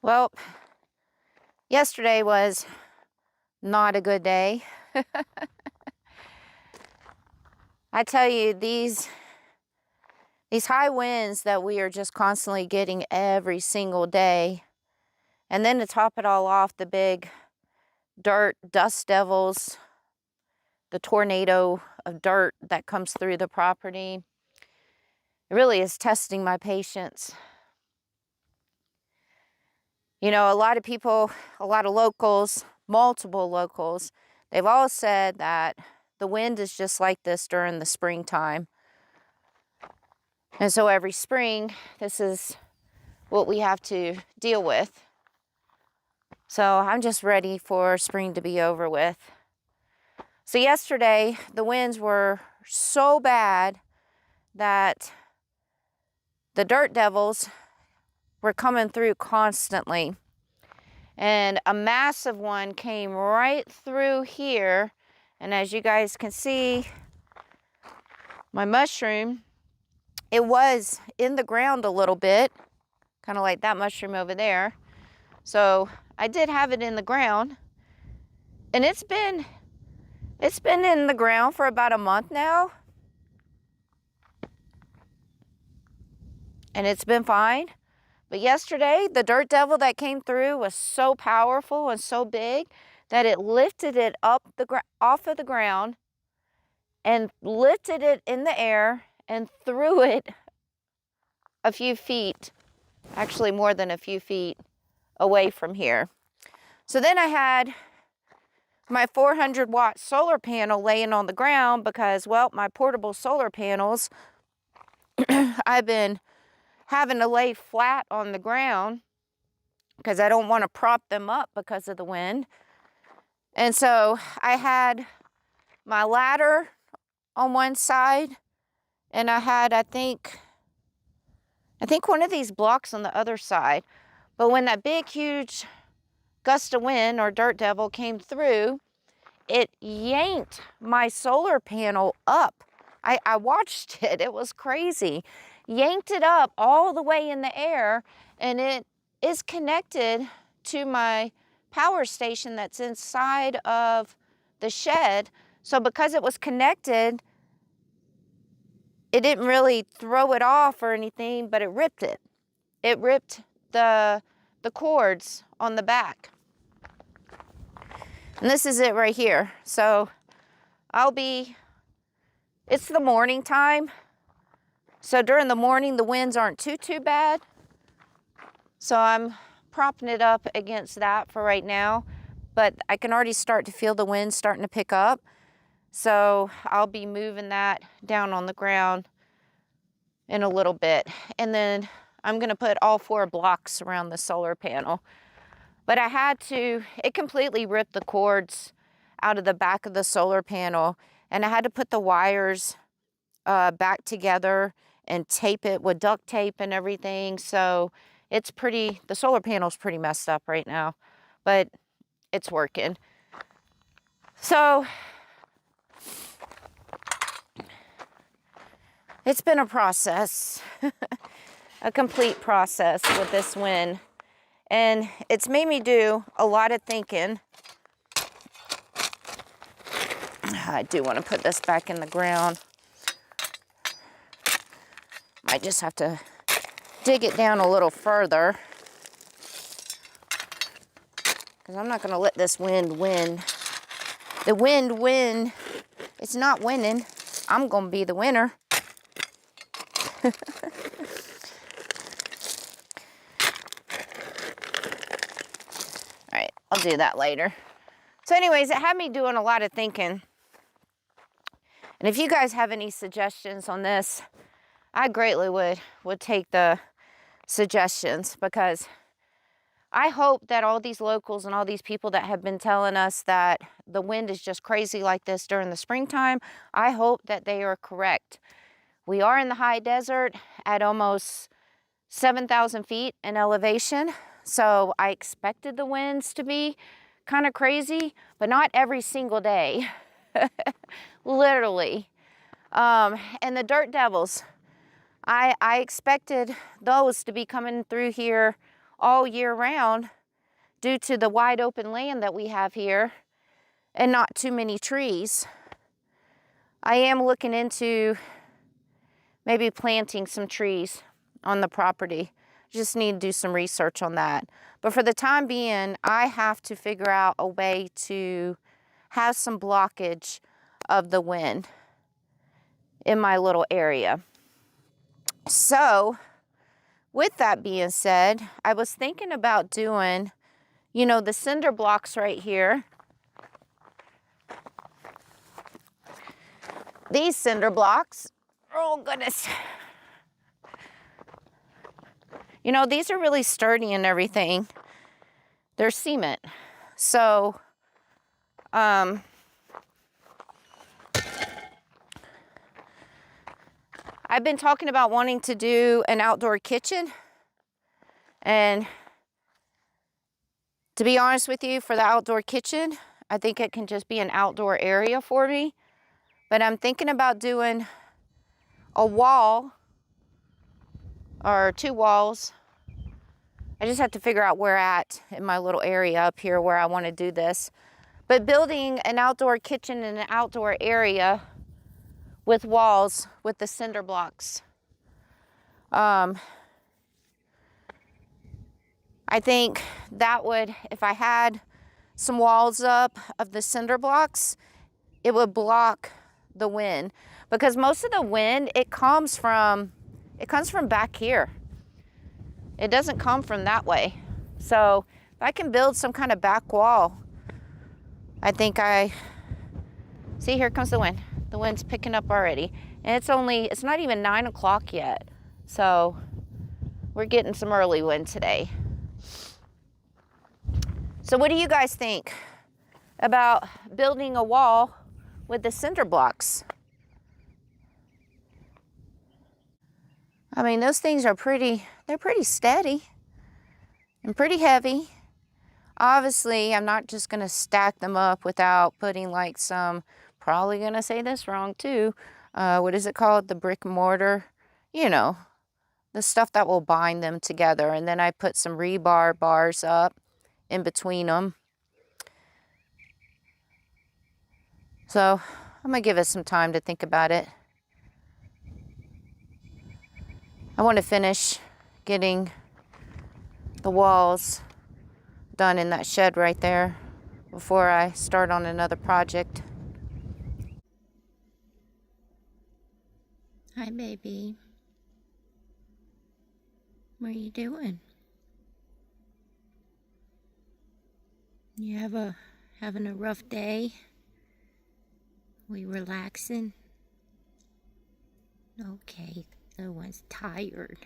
Well, yesterday was not a good day. I tell you, these high winds that we are just constantly getting every single day, and then to top it all off, the big dirt dust devils, the tornado of dirt that comes through the property, it really is testing my patience. You know, a lot of people, a lot of locals, multiple locals, they've all said that the wind is just like this during the springtime. And so every spring, this is what we have to deal with. So I'm just ready for spring to be over with. So yesterday, the winds were so bad that the dirt devils were coming through constantly. And a massive one came right through here. And as you guys can see, my mushroom, it was in the ground a little bit, kind of like that mushroom over there. So I did have it in the ground, and it's been in the ground for about a month now, and it's been fine. But yesterday, the dirt devil that came through was so powerful and so big that it lifted it up off of the ground and lifted it in the air and threw it a few feet, actually more than a few feet away from here. So then I had my 400-watt solar panel laying on the ground because, well, my portable solar panels, I've been having to lay flat on the ground because I don't want to prop them up because of the wind. And so I had my ladder on one side, and I had, I think one of these blocks on the other side. But when that big, huge gust of wind or dirt devil came through, it yanked my solar panel up. I watched it. It was crazy. Yanked it up all the way in the air, and it is connected to my power station that's inside of the shed. So because it was connected, it didn't really throw it off or anything, but it ripped it. It ripped the cords on the back. And this is it right here. So it's the morning time. So during the morning, the winds aren't too bad. So I'm propping it up against that for right now. But I can already start to feel the wind starting to pick up. So I'll be moving that down on the ground in a little bit. And then I'm going to put all 4 blocks around the solar panel. But it completely ripped the cords out of the back of the solar panel. And I had to put the wires back together and tape it with duct tape and everything. So the solar panel's pretty messed up right now, but it's working. So it's been a process, a complete process with this wind. And it's made me do a lot of thinking. I do want to put this back in the ground. Might just have to dig it down a little further, because I'm not going to let this wind win. The wind win. It's not winning. I'm going to be the winner. All right, I'll do that later. So anyways, it had me doing a lot of thinking. And if you guys have any suggestions on this, I greatly would take the suggestions, because I hope that all these locals and all these people that have been telling us that the wind is just crazy like this during the springtime, I hope that they are correct. We are in the high desert at almost 7,000 feet in elevation. So I expected the winds to be kind of crazy, but not every single day. Literally. And the dirt devils, I expected those to be coming through here all year round due to the wide open land that we have here and not too many trees. I am looking into maybe planting some trees on the property. Just need to do some research on that. But for the time being, I have to figure out a way to have some blockage of the wind in my little area. So with that being said, I was thinking about doing, you know, the cinder blocks right here. These cinder blocks, oh goodness. You know, these are really sturdy and everything. They're cement. So, I've been talking about wanting to do an outdoor kitchen. And to be honest with you, for the outdoor kitchen, I think it can just be an outdoor area for me. But I'm thinking about doing a wall or 2 walls. I just have to figure out where at in my little area up here where I want to do this. But building an outdoor kitchen in an outdoor area with walls with the cinder blocks. I think that would, if I had some walls up of the cinder blocks, it would block the wind. Because most of the wind, it comes from back here. It doesn't come from that way. So if I can build some kind of back wall, I think see, here comes the wind. The wind's picking up already. And it's not even 9 o'clock yet. So we're getting some early wind today. So what do you guys think about building a wall with the cinder blocks? I mean, those things are they're pretty steady and pretty heavy. Obviously, I'm not just gonna stack them up without putting like some, probably gonna say this wrong too, what is it called? The brick mortar, you know, the stuff that will bind them together. And then I put some rebar bars up in between them. So I'm gonna give it some time to think about it. I want to finish getting the walls done in that shed right there before I start on another project. Hi, baby. What are you doing? You having a rough day? We relaxing? Okay. The one's tired.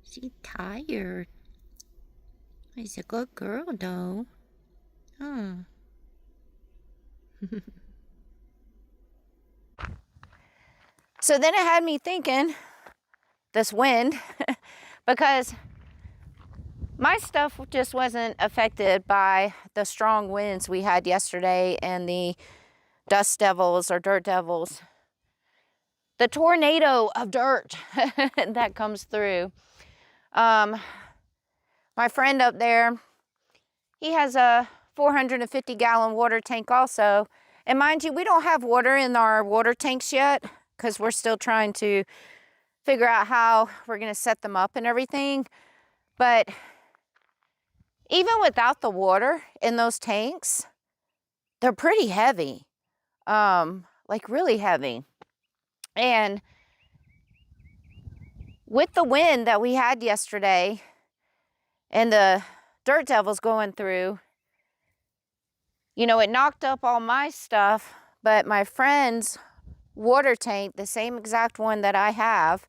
She's tired. She's a good girl, though. Huh. So then it had me thinking, this wind, because my stuff just wasn't affected by the strong winds we had yesterday and the dust devils or dirt devils. The tornado of dirt that comes through. My friend up there, he has a 450-gallon water tank also. And mind you, we don't have water in our water tanks yet because we're still trying to figure out how we're going to set them up and everything. But even without the water in those tanks, they're pretty heavy, like really heavy. And with the wind that we had yesterday and the dirt devils going through, you know, it knocked up all my stuff, but my friend's water tank, the same exact one that I have,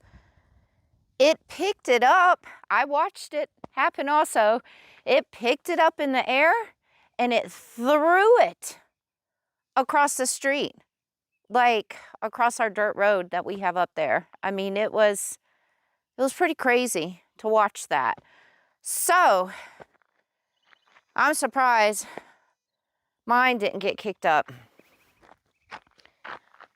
it picked it up. I watched it happen also. It picked it up in the air and it threw it across the street, like across our dirt road that we have up there. I mean, it was pretty crazy to watch that. So I'm surprised mine didn't get kicked up.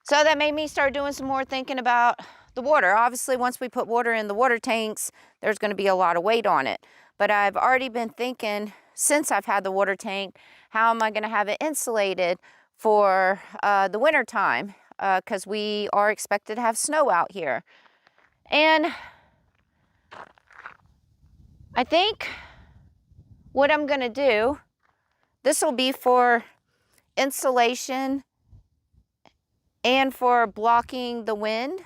So that made me start doing some more thinking about the water. Obviously, once we put water in the water tanks, there's going to be a lot of weight on it. But I've already been thinking, since I've had the water tank, how am I going to have it insulated for the winter time? Because we are expected to have snow out here. And I think what I'm going to do, this will be for insulation and for blocking the wind.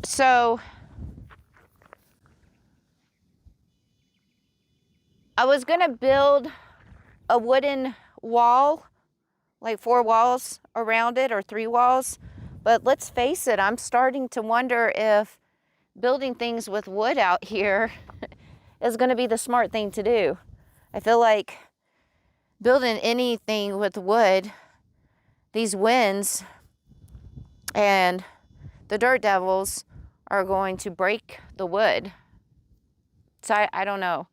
So I was going to build a wooden wall, like 4 walls around it or 3 walls. But let's face it, I'm starting to wonder if building things with wood out here is going to be the smart thing to do. I feel like building anything with wood, these winds and the dirt devils are going to break the wood. So I don't know.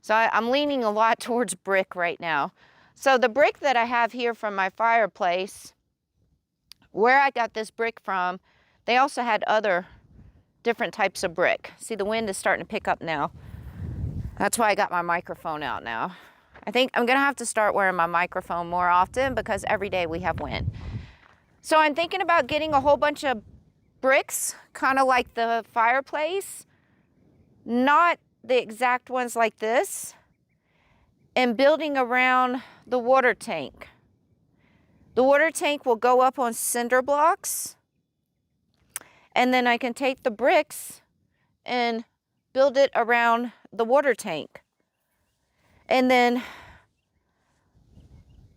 So I'm leaning a lot towards brick right now. So the brick that I have here from my fireplace, where I got this brick from, they also had other different types of brick. See, the wind is starting to pick up now. That's why I got my microphone out now. I think I'm gonna have to start wearing my microphone more often because every day we have wind. So I'm thinking about getting a whole bunch of bricks, kind of like the fireplace, not the exact ones like this, and building around the water tank. The water tank will go up on cinder blocks, and then I can take the bricks and build it around the water tank. And then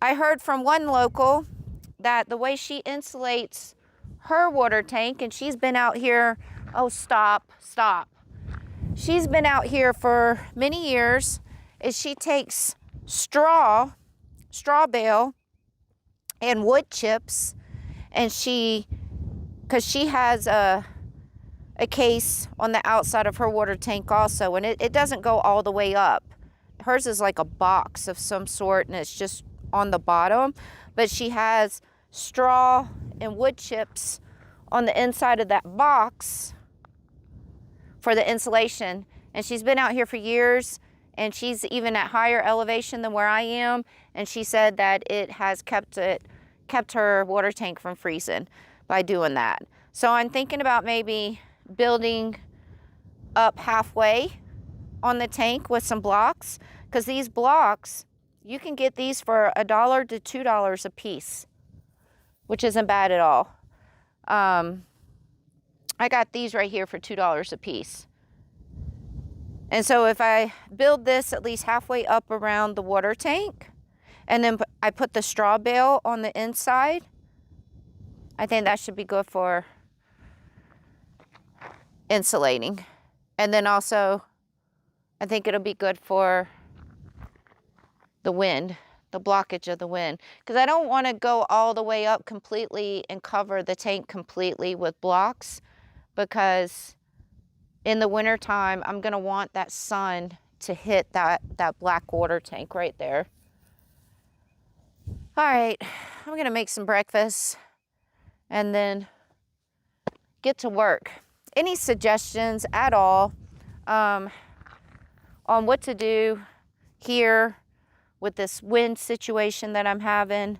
I heard from one local that the way she insulates her water tank, and she's been out here, oh, stop. She's been out here for many years, is she takes straw bale and wood chips, and because she has a case on the outside of her water tank also, and it doesn't go all the way up. Hers is like a box of some sort, and it's just on the bottom, but she has straw and wood chips on the inside of that box for the insulation. And she's been out here for years, and she's even at higher elevation than where I am, and she said that it has kept her water tank from freezing by doing that. So I'm thinking about maybe building up halfway on the tank with some blocks, because these blocks, you can get these for $1 to $2 a piece, which isn't bad at all. I got these right here for $2 a piece. And so if I build this at least halfway up around the water tank, and then I put the straw bale on the inside, I think that should be good for insulating. And then also, I think it'll be good for the wind, the blockage of the wind. Because I don't want to go all the way up completely and cover the tank completely with blocks, because in the wintertime, I'm going to want that sun to hit that black water tank right there. All right, I'm going to make some breakfast and then get to work. Any suggestions at all on what to do here with this wind situation that I'm having,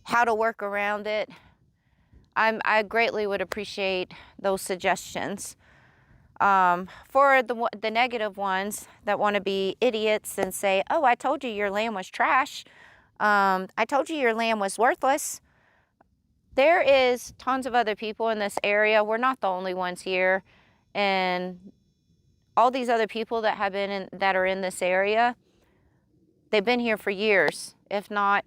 how to work around it? I greatly would appreciate those suggestions. For the negative ones that want to be idiots and say, oh, I told you your land was trash. I told you your land was worthless. There is tons of other people in this area. We're not the only ones here. And all these other people that are in this area, they've been here for years, if not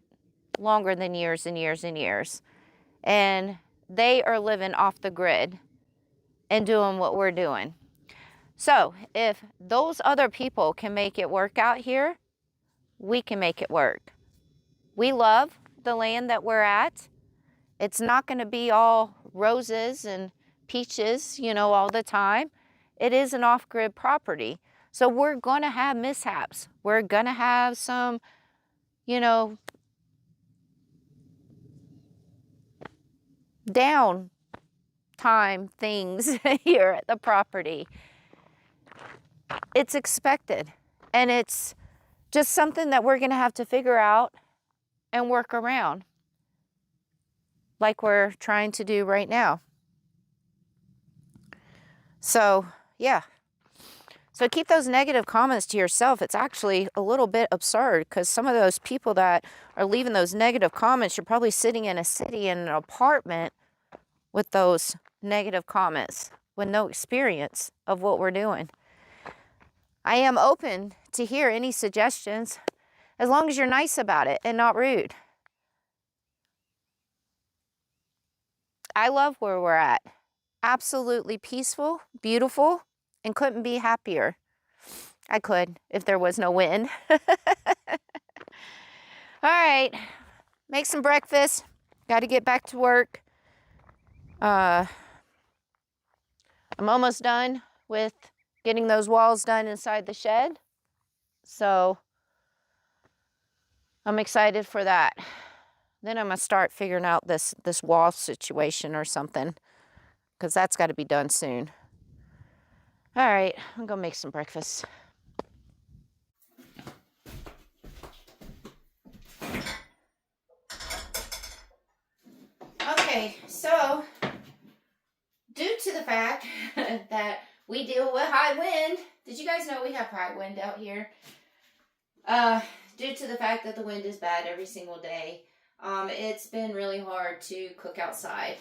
longer than years and years and years. And they are living off the grid and doing what we're doing. So if those other people can make it work out here, we can make it work. We love the land that we're at. It's not going to be all roses and peaches, all the time. It is an off-grid property. So we're going to have mishaps. We're going to have some, down time things here at the property. It's expected, and it's just something that we're going to have to figure out and work around, like we're trying to do right now. So, yeah. So keep those negative comments to yourself. It's actually a little bit absurd, because some of those people that are leaving those negative comments, you're probably sitting in a city in an apartment with those negative comments with no experience of what we're doing. I am open to hear any suggestions, as long as you're nice about it and not rude. I love where we're at. Absolutely peaceful, beautiful, and couldn't be happier. I could if there was no wind. All right, make some breakfast. Got to get back to work. I'm almost done with getting those walls done inside the shed. So I'm excited for that. Then I'm going to start figuring out this wall situation or something, because that's got to be done soon. All right, I'm going to make some breakfast. Okay, so due to the fact that we deal with high wind, did you guys know we have high wind out here? Due to the fact that the wind is bad every single day, it's been really hard to cook outside.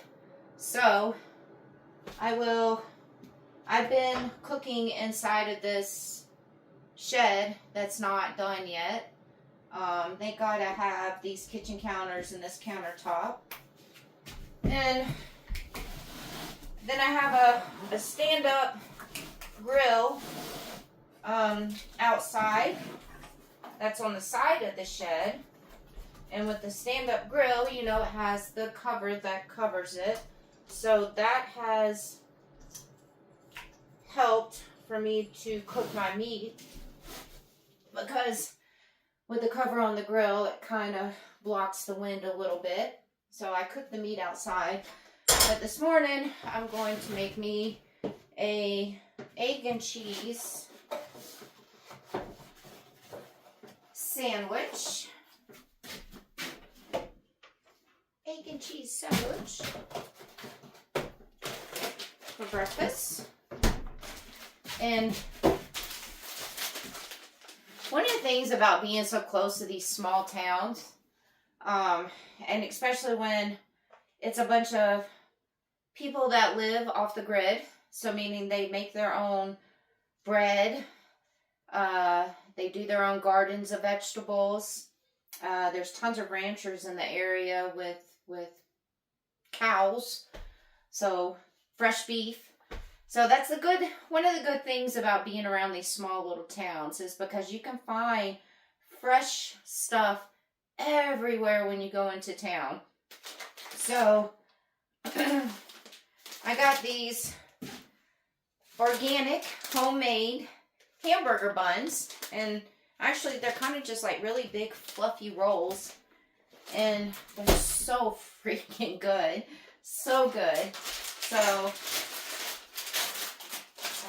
So I've been cooking inside of this shed that's not done yet. They gotta have these kitchen counters and this countertop. And then I have a stand-up grill outside that's on the side of the shed. And with the stand-up grill, you know, it has the cover that covers it. So that has helped for me to cook my meat, because with the cover on the grill, it kind of blocks the wind a little bit. So I cook the meat outside. But this morning, I'm going to make me a egg and cheese sandwich. Egg and cheese sandwich for breakfast. And one of the things about being so close to these small towns, and especially when it's a bunch of people that live off the grid, so meaning they make their own bread, they do their own gardens of vegetables. There's tons of ranchers in the area with cows, so fresh beef. So that's one of the good things about being around these small little towns, is because you can find fresh stuff everywhere when you go into town. So I got these organic homemade hamburger buns, and actually they're kind of just like really big fluffy rolls, and they're so freaking good. So good. So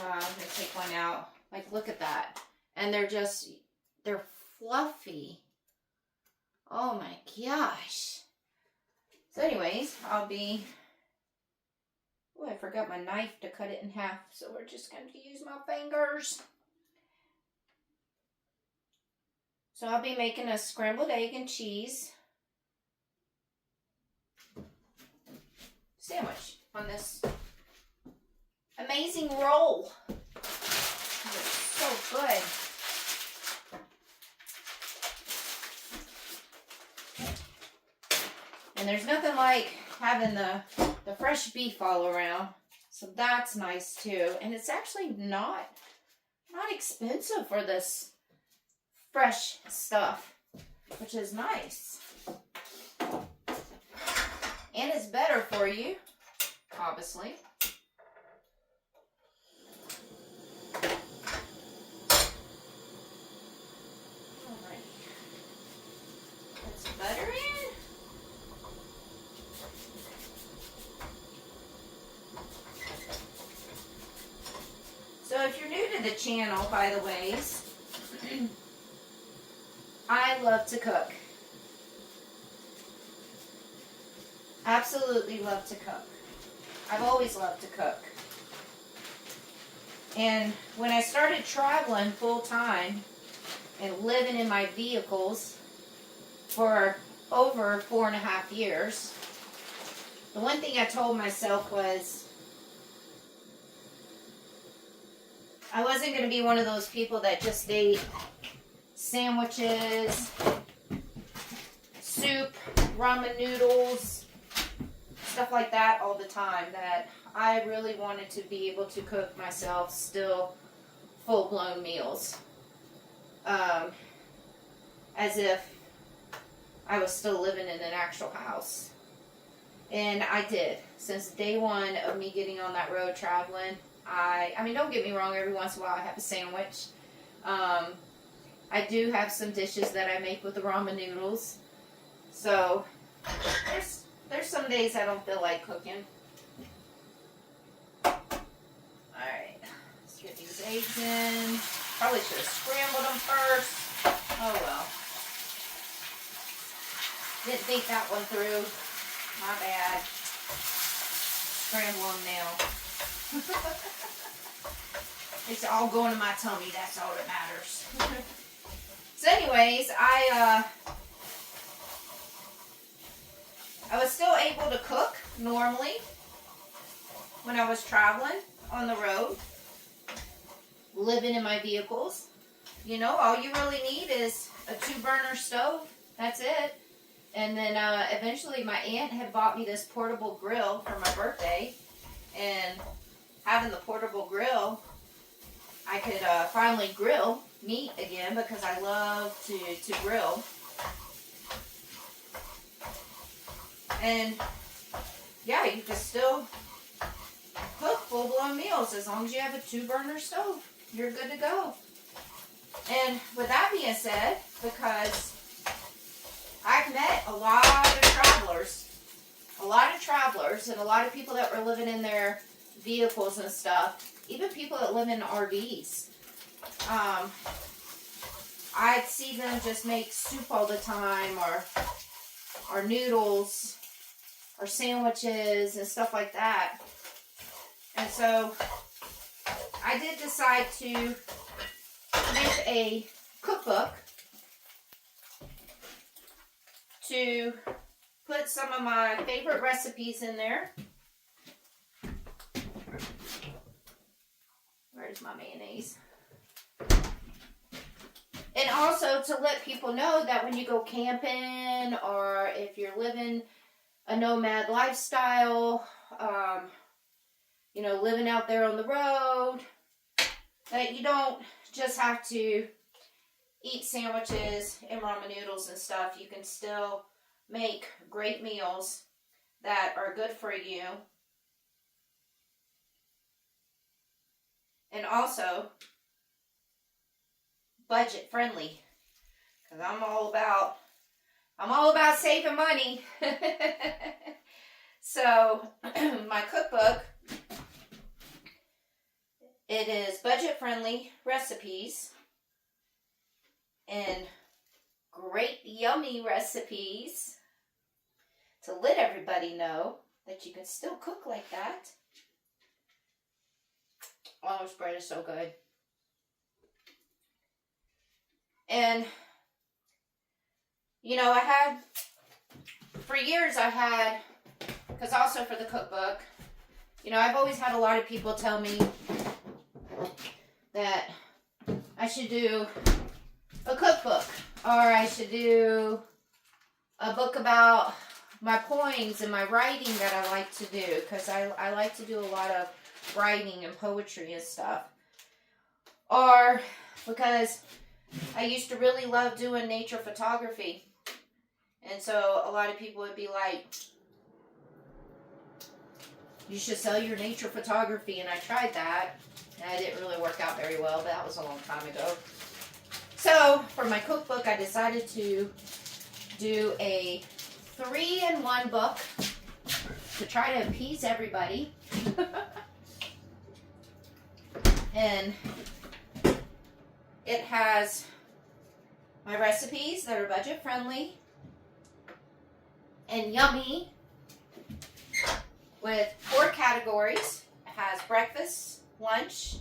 I'm going to take one out. Like, look at that. And they're fluffy. Oh my gosh. So anyways, oh, I forgot my knife to cut it in half. So we're just going to use my fingers. So I'll be making a scrambled egg and cheese sandwich on this amazing roll. It's so good. And there's nothing like having the fresh beef all around. So that's nice too. And it's actually not expensive for this fresh stuff, which is nice. And it's better for you, obviously. Alright. Put some butter in. channel, by the ways. I love to cook. Absolutely love to cook. I've always loved to cook. And when I started traveling full time and living in my vehicles for over 4.5 years, the one thing I told myself was I wasn't going to be one of those people that just ate sandwiches, soup, ramen noodles, stuff like that all the time. That I really wanted to be able to cook myself still full-blown meals. As if I was still living in an actual house. And I did. Since day one of me getting on that road traveling, I mean, don't get me wrong, every once in a while I have a sandwich. I do have some dishes that I make with the ramen noodles. So, there's some days I don't feel like cooking. Alright, let's get these eggs in. Probably should have scrambled them first. Oh well. Didn't think that one through. My bad. Scramble them now. It's all going to my tummy. That's all that matters. So anyways, I was still able to cook normally when I was traveling on the road, living in my vehicles. You know, all you really need is a 2-burner stove. That's it. And then eventually my aunt had bought me this portable grill for my birthday. And having the portable grill, I could finally grill meat again because I love to grill. And yeah, you can still cook full-blown meals as long as you have a 2-burner stove. You're good to go. And with that being said, because I've met a lot of travelers, and a lot of people that were living in their vehicles and stuff, even people that live in RVs. I'd see them just make soup all the time, or noodles, or sandwiches, and stuff like that. And so, I did decide to make a cookbook to put some of my favorite recipes in there. Where's my mayonnaise? And also to let people know that when you go camping, or if you're living a nomad lifestyle, you know, living out there on the road, that you don't just have to eat sandwiches and ramen noodles and stuff. You can still make great meals that are good for you. And also budget friendly. Because I'm all about saving money. So my cookbook, it is budget friendly recipes and great yummy recipes to let everybody know that you can still cook like that. Oh, this bread is so good. And, you know, for years, because also for the cookbook, you know, I've always had a lot of people tell me that I should do a cookbook, or I should do a book about my poems and my writing that I like to do, because I like to do a lot of writing and poetry and stuff. Or because I used to really love doing nature photography. And so a lot of people would be like, you should sell your nature photography. And I tried that. And it didn't really work out very well, but that was a long time ago. So for my cookbook, I decided to do a 3-in-1 book to try to appease everybody. And It has my recipes that are budget friendly and yummy with 4 categories. It has breakfast, lunch,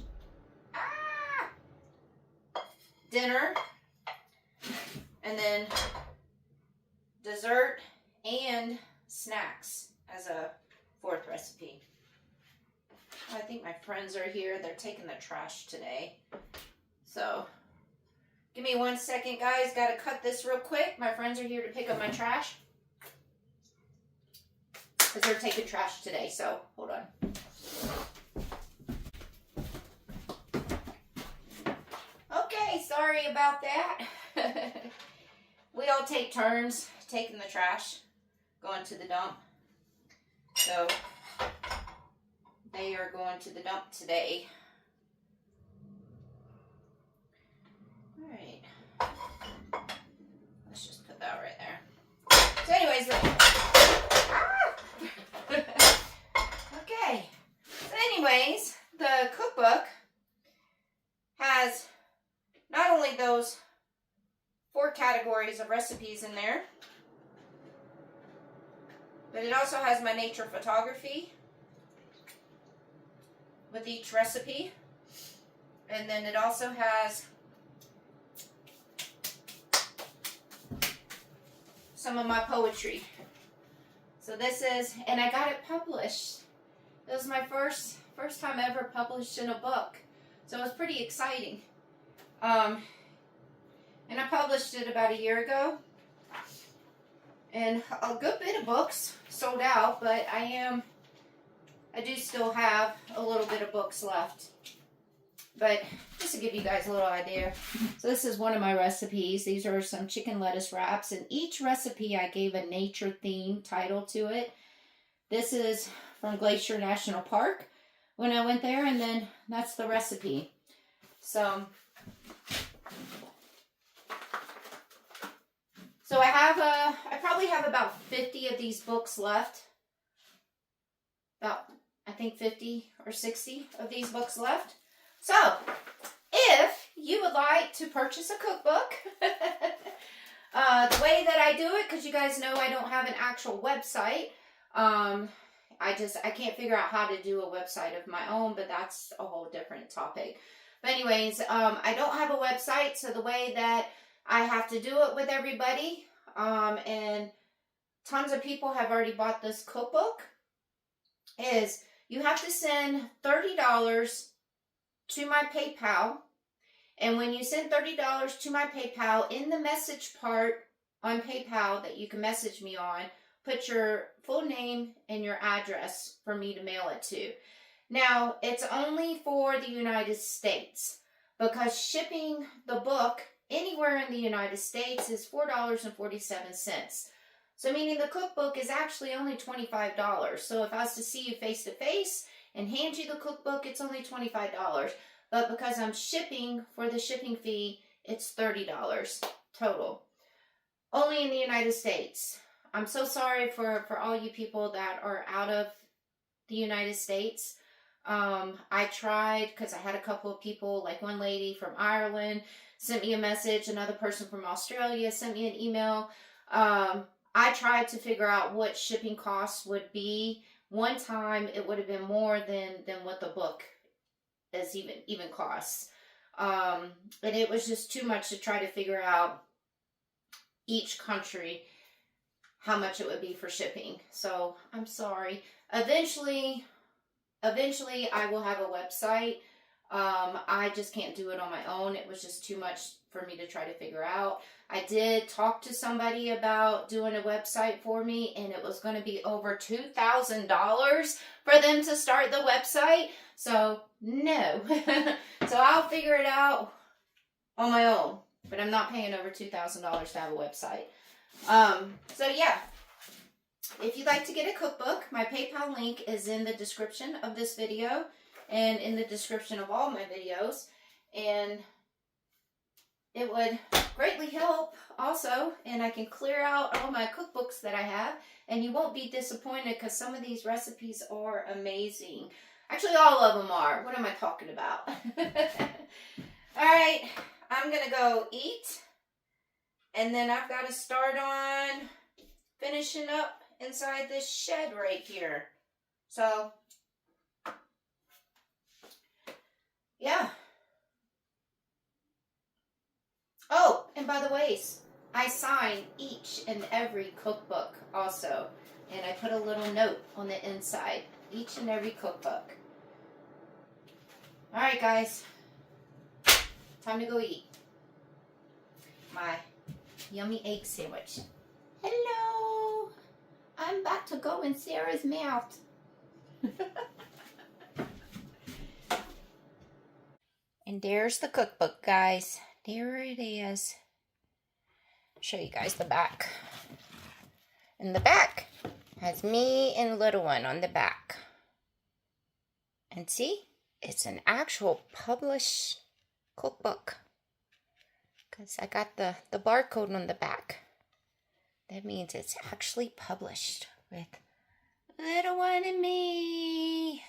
dinner, and then dessert and snacks as a 4th recipe. I think my friends are here. They're taking the trash today. So, give me 1 second, guys. Got to cut this real quick. My friends are here to pick up my trash. Because they're taking trash today, so hold on. Okay, sorry about that. We all take turns taking the trash, going to the dump. So, they are going to the dump today. Alright. Let's just put that right there. So anyways, okay. So anyways, the cookbook has not only those 4 categories of recipes in there, but it also has my nature photography with each recipe. And then it also has some of my poetry. So this is, and I got it published. It was my first time ever published in a book. So it was pretty exciting. And I published it about a year ago. And a good bit of books sold out, but I do still have a little bit of books left. But just to give you guys a little idea. So this is one of my recipes. These are some chicken lettuce wraps. And each recipe I gave a nature theme title to it. This is from Glacier National Park when I went there. And then that's the recipe. So I probably have about 50 of these books left. About, I think 50 or 60 of these books left. So, if you would like to purchase a cookbook, the way that I do it, because you guys know I don't have an actual website, I can't figure out how to do a website of my own, but that's a whole different topic. But anyways, I don't have a website, so the way that I have to do it with everybody, and tons of people have already bought this cookbook, is you have to send $30 to my PayPal. And when you send $30 to my PayPal, in the message part on PayPal that you can message me on, put your full name and your address for me to mail it to. Now, it's only for the United States, because shipping the book anywhere in the United States is $4.47. So meaning the cookbook is actually only $25. So if I was to see you face to face and hand you the cookbook, it's only $25. But because I'm shipping for the shipping fee, it's $30 total. Only in the United States. I'm so sorry for all you people that are out of the United States. I tried, because I had a couple of people, like one lady from Ireland sent me a message, another person from Australia sent me an email. I tried to figure out what shipping costs would be. One time it would have been more than what the book is even costs. And it was just too much to try to figure out each country how much it would be for shipping. So I'm sorry. Eventually I will have a website. I just can't do it on my own. It was just too much for me to try to figure out. I did talk to somebody about doing a website for me, and it was going to be over $2,000 for them to start the website. So no. So I'll figure it out on my own, but I'm not paying over $2,000 to have a website. So yeah, if you'd like to get a cookbook, my PayPal link is in the description of this video and in the description of all my videos, and it would greatly help also, and I can clear out all my cookbooks that I have, and you won't be disappointed because some of these recipes are amazing. Actually, all of them are. What am I talking about? All right, I'm gonna go eat, and then I've got to start on finishing up inside this shed right here. So, yeah. Oh, and by the way, I sign each and every cookbook also. And I put a little note on the inside. Each and every cookbook. Alright, guys. Time to go eat my yummy egg sandwich. Hello! I'm about to go in Sarah's mouth. And there's the cookbook, guys. There it is. Show you guys the back. And the back has me and little one on the back. And see, it's an actual published cookbook. Because I got the barcode on the back. That means it's actually published with little one and me.